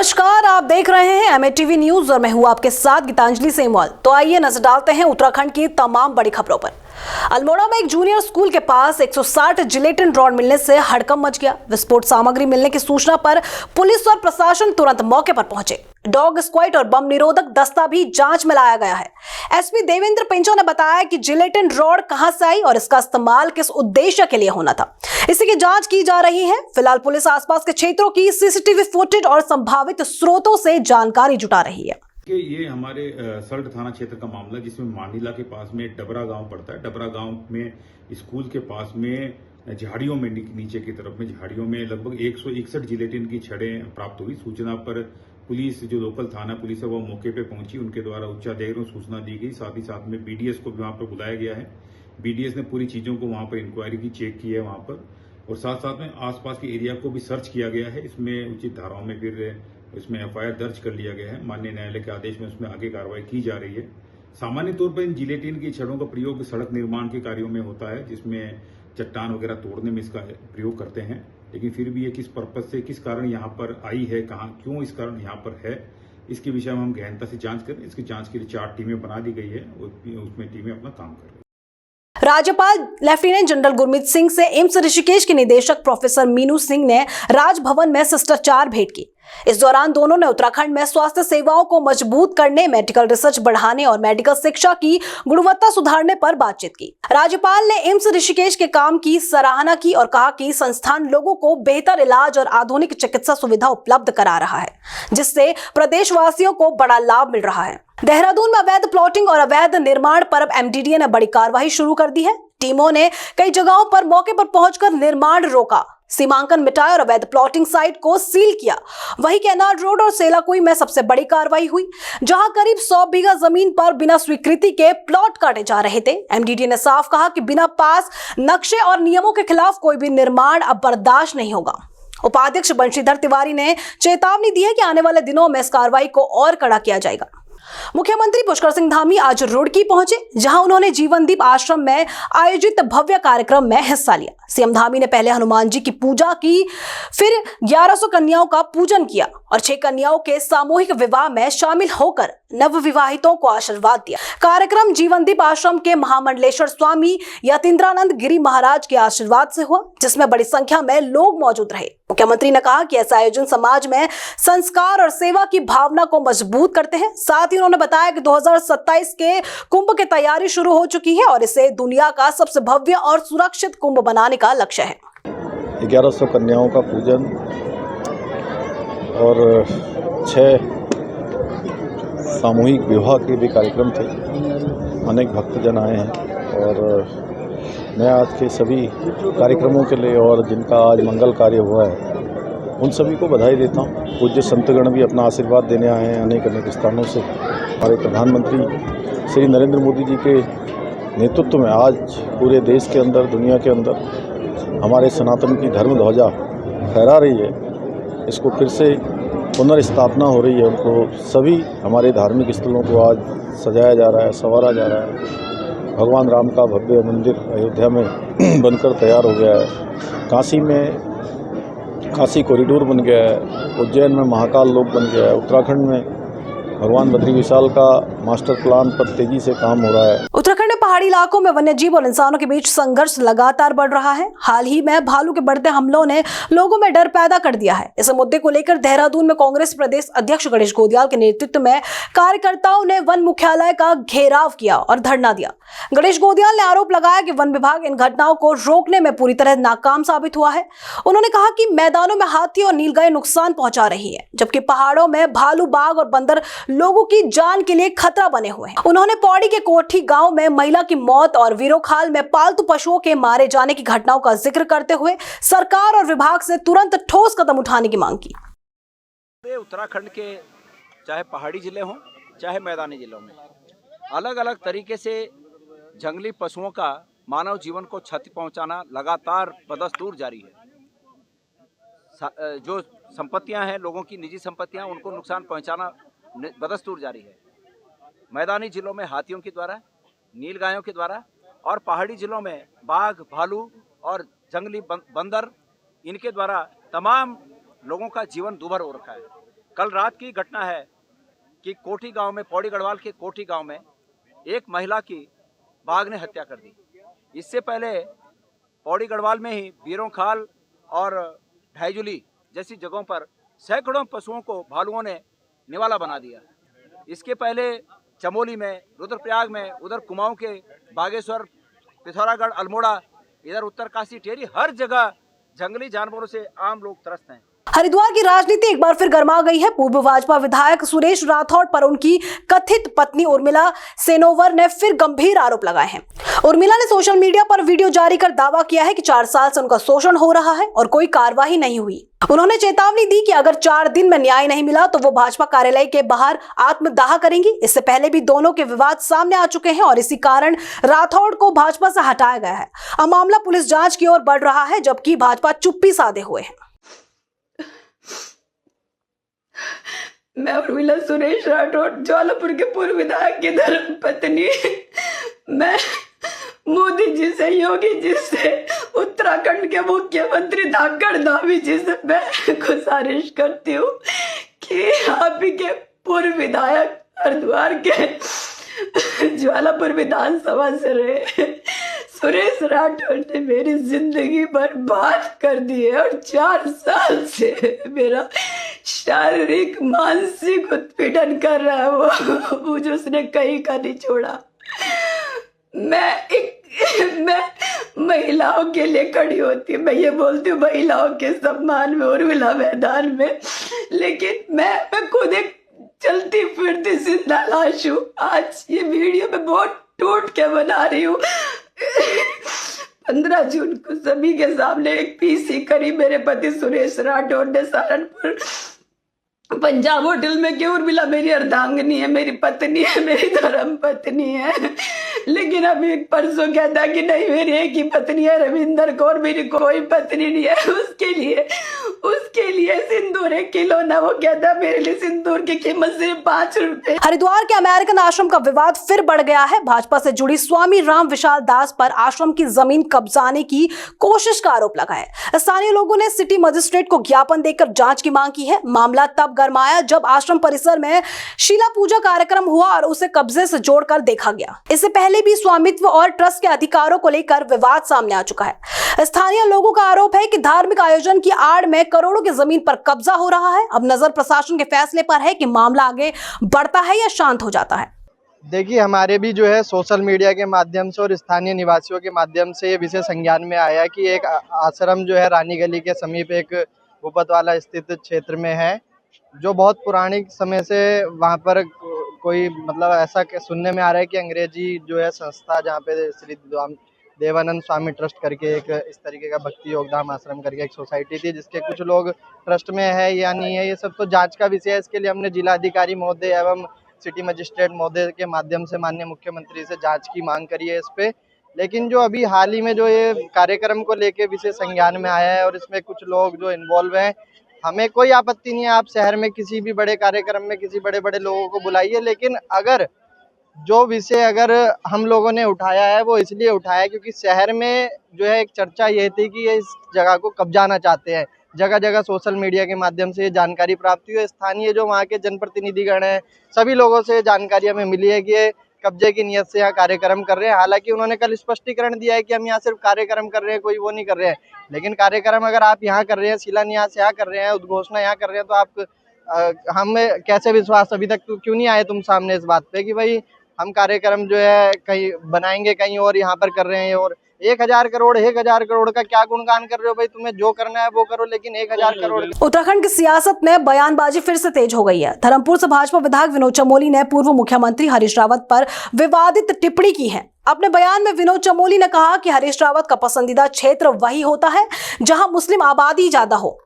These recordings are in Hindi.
नमस्कार, आप देख रहे हैं एमएटीवी न्यूज और मैं हूं आपके साथ गीतांजलि सेमवाल। तो आइए नजर डालते हैं उत्तराखंड की तमाम बड़ी खबरों पर। अल्मोड़ा में एक जूनियर स्कूल के पास 160 जिलेटिन रॉड मिलने से हड़कंप मच गया। विस्फोट सामग्री मिलने की सूचना पर पुलिस और प्रशासन तुरंत मौके पर पहुंचे। डॉग स्क्वाड और बम निरोधक दस्ता भी जांच में लाया गया है। एसपी देवेंद्र पिंचो ने बताया कि जिलेटिन रॉड कहां से आई और इसका इस्तेमाल किस उद्देश्य के लिए होना था, इसी की जांच की जा रही है। फिलहाल पुलिस आसपास के क्षेत्रों की सीसीटीवी फुटेज और संभावित स्रोतों से जानकारी जुटा रही है। कि ये हमारे सल्ट थाना क्षेत्र का मामला, जिसमें मांडीला के पास में डबरा गांव पड़ता है। डबरा गांव में स्कूल के पास में झाड़ियों में नीचे की तरफ में झाड़ियों में लगभग 161 जिलेटिन की छड़ें प्राप्त हुई। सूचना पर पुलिस, जो लोकल थाना पुलिस है, वो मौके पे पहुंची। उनके द्वारा उच्चाधिकारियों को सूचना दी गई। साथ ही साथ में बीडीएस को भी वहां पर बुलाया गया है। बीडीएस ने पूरी चीजों को वहां पर इंक्वायरी की, चेक की है वहां पर, और साथ साथ में आसपास के एरिया को भी सर्च किया गया है। इसमें उचित धाराओं में फिर इसमें एफआईआर दर्ज कर लिया गया है। माननीय न्यायालय के आदेश में उसमें आगे कार्रवाई की जा रही है। सामान्य तौर पर इन जिलेटिन की छड़ों का प्रयोग सड़क निर्माण के कार्यों में होता है, जिसमें चट्टान वगैरह तोड़ने में इसका प्रयोग करते हैं। लेकिन फिर भी ये किस पर्पज से, किस कारण यहाँ पर आई है, कहाँ, क्यों इस कारण यहाँ पर है, इसके विषय में हम गहनता से जांच करें। इसकी जांच के लिए 4 टीमें बना दी गई है, उसमें टीमें अपना काम कर रही है। राज्यपाल लेफ्टिनेंट जनरल गुरमीत सिंह से एम्स ऋषिकेश के निदेशक प्रोफेसर मीनू सिंह ने राजभवन में शिष्टाचार भेंट की। इस दौरान दोनों ने उत्तराखंड में स्वास्थ्य सेवाओं को मजबूत करने, मेडिकल रिसर्च बढ़ाने और मेडिकल शिक्षा की गुणवत्ता सुधारने पर बातचीत की। राज्यपाल ने एम्स ऋषिकेश के काम की सराहना की और कहा कि संस्थान लोगों को बेहतर इलाज और आधुनिक चिकित्सा सुविधा उपलब्ध करा रहा है, जिससे प्रदेशवासियों को बड़ा लाभ मिल रहा है। देहरादून में अवैध प्लॉटिंग और अवैध निर्माण पर अब एमडीडीए ने बड़ी कार्रवाई शुरू कर दी है। टीमों ने कई जगहों पर मौके पर पहुंचकर निर्माण रोका, सीमांकन मिटाया और अवैध प्लॉटिंग साइट को सील किया। वहीं केनाल रोड और सेलाकुई में सबसे बड़ी कार्रवाई हुई, जहां करीब 100 बीघा जमीन पर बिना स्वीकृति के प्लॉट काटे जा रहे थे। एमडीडीए ने साफ कहा कि बिना पास नक्शे और नियमों के खिलाफ कोई भी निर्माण अब बर्दाश्त नहीं होगा। उपाध्यक्ष बंशीधर तिवारी ने चेतावनी दी है कि आने वाले दिनों में इस कार्रवाई को और कड़ा किया जाएगा। मुख्यमंत्री पुष्कर सिंह धामी आज रुड़की पहुंचे, जहां उन्होंने जीवनदीप आश्रम में आयोजित भव्य कार्यक्रम में हिस्सा लिया। सीएम धामी ने पहले हनुमान जी की पूजा की, फिर 1100 कन्याओं का पूजन किया और 6 कन्याओं के सामूहिक विवाह में शामिल होकर नवविवाहितों को आशीर्वाद दिया। कार्यक्रम जीवनदीप आश्रम के महामंडलेश्वर स्वामी यतीन्द्रानंद गिरी महाराज के आशीर्वाद से हुआ, जिसमें बड़ी संख्या में लोग मौजूद रहे। मुख्यमंत्री ने कहा कि ऐसा आयोजन समाज में संस्कार और सेवा की भावना को मजबूत करते हैं। साथ ही उन्होंने बताया कि 2027 के कुंभ की तैयारी शुरू हो चुकी है और इसे दुनिया का सबसे भव्य और सुरक्षित कुंभ बनाने का लक्ष्य है। 1100 कन्याओं का पूजन और 6 सामूहिक विवाह के भी कार्यक्रम थे। अनेक भक्तजन आए हैं और मैं आज के सभी कार्यक्रमों के लिए और जिनका आज मंगल कार्य हुआ है, उन सभी को बधाई देता हूँ। पूज्य संतगण भी अपना आशीर्वाद देने आए हैं अनेक अनेक स्थानों से। हमारे प्रधानमंत्री श्री नरेंद्र मोदी जी के नेतृत्व में आज पूरे देश के अंदर, दुनिया के अंदर हमारे सनातन की धर्म ध्वजा फहरा रही है। इसको फिर से पुनर्स्थापना हो रही है। उनको सभी हमारे धार्मिक स्थलों को आज सजाया जा रहा है, संवारा जा रहा है। भगवान राम का भव्य मंदिर अयोध्या में बनकर तैयार हो गया है। काशी में काशी कॉरिडोर बन गया है। उज्जैन में महाकाल लोक बन गया है। उत्तराखंड में भगवान बद्री विशाल का मास्टर प्लान पर तेजी से काम हो रहा है। उत्तराखंड में पहाड़ी इलाकों में वन्यजीव और इंसानों के बीच संघर्ष लगातार बढ़ रहा है। हाल ही में भालू के बढ़ते हमलों ने लोगों में डर पैदा कर दिया है। इस मुद्दे को लेकर देहरादून में कांग्रेस प्रदेश अध्यक्ष गणेश गोदियाल के नेतृत्व में कार्यकर्ताओं ने वन मुख्यालय का घेराव किया और धरना दिया। गणेश गोदियाल ने आरोप लगाया कि वन विभाग इन घटनाओं को रोकने में पूरी तरह नाकाम साबित हुआ है। उन्होंने कहा कि मैदानों में हाथी और नीलगाय नुकसान पहुंचा रही है, जबकि पहाड़ों में भालू, बाघ और बंदर लोगों की जान के लिए खतरा बने हुए हैं। उन्होंने पौड़ी के कोठी गांव में महिला की मौत और वीरोखाल में पालतू पशुओं के मारे जाने की घटनाओं का जिक्र करते हुए सरकार और विभाग से तुरंत ठोस कदम उठाने की मांग की। उत्तराखंड के चाहे पहाड़ी जिले हों चाहे मैदानी जिलों में अलग अलग तरीके से जंगली पशुओं का मानव जीवन को क्षति पहुंचाना लगातार बदस्तूर जारी है। जो संपत्तियां हैं, लोगों की निजी संपत्तियां, उनको नुकसान पहुंचाना बदस्तूर जारी है। मैदानी जिलों में हाथियों के द्वारा, नीलगायों के द्वारा और पहाड़ी जिलों में बाघ, भालू और जंगली बंदर, इनके द्वारा तमाम लोगों का जीवन दूभर हो रखा है। कल रात की घटना है कि कोठी गांव में, पौड़ी गढ़वाल के कोठी गांव में एक महिला की बाघ ने हत्या कर दी। इससे पहले पौड़ी गढ़वाल में ही बीरों खाल और ढाईजुली जैसी जगहों पर सैकड़ों पशुओं को भालुओं ने निवाला बना दिया। इसके पहले चमोली में, रुद्रप्रयाग में, उधर कुमाऊं के बागेश्वर, पिथौरागढ़, अल्मोड़ा, इधर उत्तरकाशी, टेहरी, हर जगह जंगली जानवरों से आम लोग त्रस्त हैं। हरिद्वार की राजनीति एक बार फिर गर्मा गई है। पूर्व भाजपा विधायक सुरेश राठौड़ पर उनकी कथित पत्नी उर्मिला सेनोवर ने फिर गंभीर आरोप लगाए हैं। उर्मिला ने सोशल मीडिया पर वीडियो जारी कर दावा किया है कि 4 साल से उनका शोषण हो रहा है और कोई कार्रवाई नहीं हुई। उन्होंने चेतावनी दी कि अगर 4 दिन में न्याय नहीं मिला तो वो भाजपा कार्यालय के बाहर आत्मदाह करेंगी। इससे पहले भी दोनों के विवाद सामने आ चुके हैं और इसी कारण राठौड़ को भाजपा से हटाया गया है। अब मामला पुलिस जांच की ओर बढ़ रहा है, जबकि भाजपा चुप्पी साधे हुए है। मैं उर्मिला सुरेश राठौड़, ज्वालापुर के पूर्व विधायक की धर्म पत्नी। मैं मोदी जी से, योगी जी से, उत्तराखंड के मुख्यमंत्री धाकड़ धामी जी से मैं गुजारिश करती हूँ कि आप ही के पूर्व विधायक हरिद्वार के ज्वालापुर विधानसभा से रहे सुरेश राठौड़ ने मेरी जिंदगी बर्बाद कर दी है और 4 साल से मेरा शारीरिक मानसिक उत्पीड़न कर रहा है। वो जो उसने कहीं का नहीं छोड़ा। मैं महिलाओं के लिए खड़ी होती हूँ, मैं ये बोलती हूँ महिलाओं के सम्मान में, उर्मिला मैदान में, लेकिन मैं खुद एक चलती फिरती जिंदा लाश हूँ। आज ये वीडियो मैं बहुत टूट के बना रही हूँ। 15 जून को सभी के सामने एक पीसी करी मेरे पति सुरेश राठौड़ ने सहारनपुर पंजाब होटल में कि उर्मिला मेरी अर्धांगिनी है, मेरी पत्नी है, मेरी धर्म पत्नी है। लेकिन अभी एक परसों कहता कि नहीं मेरी एक ही पत्नी है रविंदर कौर, मेरी कोई पत्नी नहीं है। उसके लिए सिंदूर 1 किलो ना, वो कहता मेरे लिए सिंदूर की कीमत सिर्फ 5 रुपए। हरिद्वार के अमेरिकन आश्रम का विवाद फिर बढ़ गया है। भाजपा से जुड़ी स्वामी राम विशाल दास पर आश्रम की जमीन कब्जाने की कोशिश का आरोप लगा है। स्थानीय लोगों ने सिटी मजिस्ट्रेट को ज्ञापन देकर जांच की मांग की है। मामला तब गरमाया जब आश्रम परिसर में शीला पूजा कार्यक्रम हुआ और उसे कब्जे से जोड़कर देखा गया। इससे पहले भी स्वामित्व और ट्रस्ट के अधिकारों को लेकर विवाद सामने आ चुका है। स्थानीय लोगों का आरोप है कि धार्मिक आयोजन की आड़ में करोड़ों की जमीन पर कब्जा हो रहा है। अब नजर प्रशासन के फैसले पर है कि मामला आगे बढ़ता है या शांत हो जाता है। देखिए, हमारे भी जो है सोशल मीडिया के माध्यम से और स्थानीय निवासियों के माध्यम से ये विषय संज्ञान में आया कि एक आश्रम जो है रानी गली के समीप एक भूपतवाला स्थित क्षेत्र में है, जो बहुत पुरानी समय से वहाँ पर कोई मतलब ऐसा सुनने में आ रहा है कि अंग्रेजी जो है संस्था, जहाँ पे श्री देवानंद स्वामी ट्रस्ट करके एक इस तरीके का भक्ति योगधाम आश्रम करके एक सोसाइटी थी, जिसके कुछ लोग ट्रस्ट में है या नहीं है, ये सब तो जांच का विषय है। इसके लिए हमने जिलाधिकारी महोदय एवं सिटी मजिस्ट्रेट महोदय के माध्यम से माननीय मुख्यमंत्री से जांच की मांग करी है इस पे। लेकिन जो अभी हाल ही में जो ये कार्यक्रम को लेके विषय संज्ञान में आया है और इसमें कुछ लोग जो इन्वॉल्व हैं, हमें कोई आपत्ति नहीं है, आप शहर में किसी भी बड़े कार्यक्रम में किसी बड़े बड़े लोगों को बुलाइए। लेकिन अगर जो विषय अगर हम लोगों ने उठाया है वो इसलिए उठाया क्योंकि शहर में जो है एक चर्चा ये थी कि ये इस जगह को कब्जाना चाहते हैं। जगह जगह सोशल मीडिया के माध्यम से ये जानकारी प्राप्त हुई है। स्थानीय जो वहाँ के जनप्रतिनिधिगण हैं, सभी लोगों से जानकारी हमें मिली है कि ये कब्जे की नियत से यहाँ कार्यक्रम कर रहे हैं। हालांकि उन्होंने कल स्पष्टीकरण दिया है कि हम यहाँ सिर्फ कार्यक्रम कर रहे हैं, कोई वो नहीं कर रहे हैं। लेकिन कार्यक्रम अगर आप यहाँ कर रहे हैं, शिलान्यास यहाँ कर रहे हैं, उद्घोषणा यहाँ कर रहे हैं, तो आप हमें कैसे विश्वास अभी तक क्यों नहीं आए तुम सामने इस बात पे कि भाई हम कार्यक्रम जो है कहीं बनाएंगे कहीं और यहाँ पर कर रहे हैं। और 1000 करोड़ का क्या गुणगान कर रहे हो भाई, तुम्हें जो करना है वो करो, लेकिन 1000 करोड़। उत्तराखंड की सियासत में बयानबाजी फिर से तेज हो गई है। धर्मपुर से भाजपा विधायक विनोद चमोली ने पूर्व मुख्यमंत्री हरीश रावत पर विवादित टिप्पणी की है। अपने बयान में विनोद चमोली ने कहा कि हरीश रावत का पसंदीदा क्षेत्र वही होता है जहां मुस्लिम आबादी ज्यादा हो।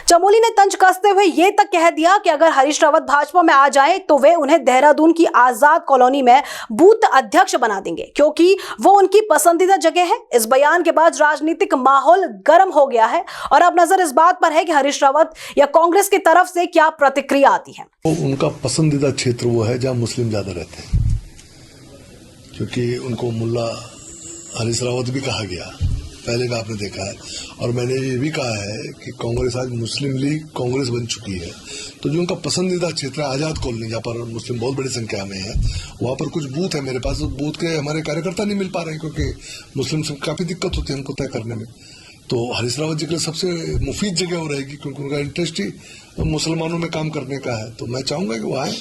चमोली ने तंज कसते हुए ये तक कह दिया कि अगर हरीश रावत भाजपा में आ जाए तो वे उन्हें देहरादून की आजाद कॉलोनी में बूथ अध्यक्ष बना देंगे, क्योंकि वो उनकी पसंदीदा जगह है। इस बयान के बाद राजनीतिक माहौल गर्म हो गया है और अब नजर इस बात पर है कि हरीश रावत या कांग्रेस की तरफ से क्या प्रतिक्रिया आती है। उनका पसंदीदा क्षेत्र वो है जहां मुस्लिम ज्यादा रहते हैं, क्योंकि उनको मुल्ला हरीश रावत भी कहा गया पहले का आपने देखा है। और मैंने ये भी कहा है कि कांग्रेस आज मुस्लिम लीग कांग्रेस बन चुकी है, तो जो उनका पसंदीदा क्षेत्र है आज़ाद कॉलोनी, जहाँ पर मुस्लिम बहुत बड़ी संख्या में है, वहाँ पर कुछ बूथ है मेरे पास, तो बूथ के हमारे कार्यकर्ता नहीं मिल पा रहे हैं, क्योंकि मुस्लिम से काफ़ी दिक्कत होती है हमको तय करने में। तो हरीश रावत जी के लिए सबसे मुफीद जगह वो रहेगी, क्योंकि उनका इंटरेस्ट ही मुसलमानों में काम करने का है। तो मैं चाहूँगा कि वो आए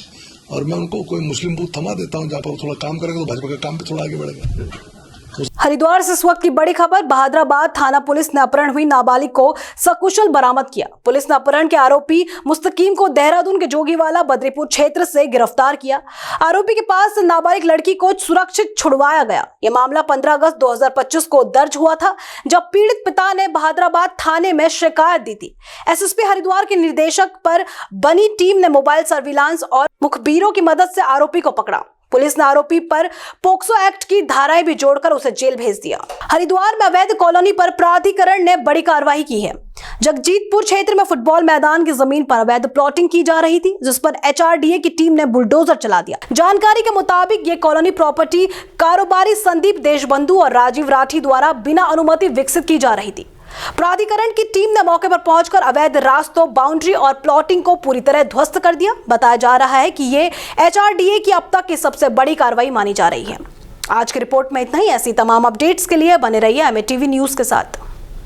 और मैं उनको कोई मुस्लिम बूथ थमा देता हूँ, जहाँ पर वो थोड़ा काम करेगा तो भाजपा का काम भी थोड़ा आगे बढ़ेगा। हरिद्वार से इस वक्त की बड़ी खबर। बहादुराबाद थाना पुलिस ने अपहरण हुई नाबालिग को सकुशल बरामद किया। पुलिस ने अपहरण के आरोपी मुस्तकीम को देहरादून के जोगीवाला बद्रीपुर क्षेत्र से गिरफ्तार किया। आरोपी के पास से नाबालिग लड़की को सुरक्षित छुड़वाया गया। यह मामला 15 अगस्त 2025 को दर्ज हुआ था, जब पीड़ित पिता ने बहादुराबाद थाने में शिकायत दी थी। एसएसपी हरिद्वार के निर्देशक पर बनी टीम ने मोबाइल सर्विलांस और मुखबिरों की मदद से आरोपी को पकड़ा। पुलिस ने आरोपी पर पोक्सो एक्ट की धाराएं भी जोड़कर उसे जेल भेज दिया। हरिद्वार में अवैध कॉलोनी पर प्राधिकरण ने बड़ी कार्रवाई की है। जगजीतपुर क्षेत्र में फुटबॉल मैदान की जमीन पर अवैध प्लॉटिंग की जा रही थी, जिस पर एचआरडीए की टीम ने बुलडोजर चला दिया। जानकारी के मुताबिक ये कॉलोनी प्रॉपर्टी कारोबारी संदीप देशबंधु और राजीव राठी द्वारा बिना अनुमति विकसित की जा रही थी। प्राधिकरण की टीम ने मौके पर पहुंचकर अवैध रास्तों, बाउंड्री और प्लॉटिंग को पूरी तरह ध्वस्त कर दिया। बताया जा रहा है कि ये एचआरडीए की अब तक की सबसे बड़ी कार्रवाई मानी जा रही है। आज की रिपोर्ट में इतना ही। ऐसी तमाम अपडेट्स के लिए बने रहिए एमएटीवी न्यूज के साथ।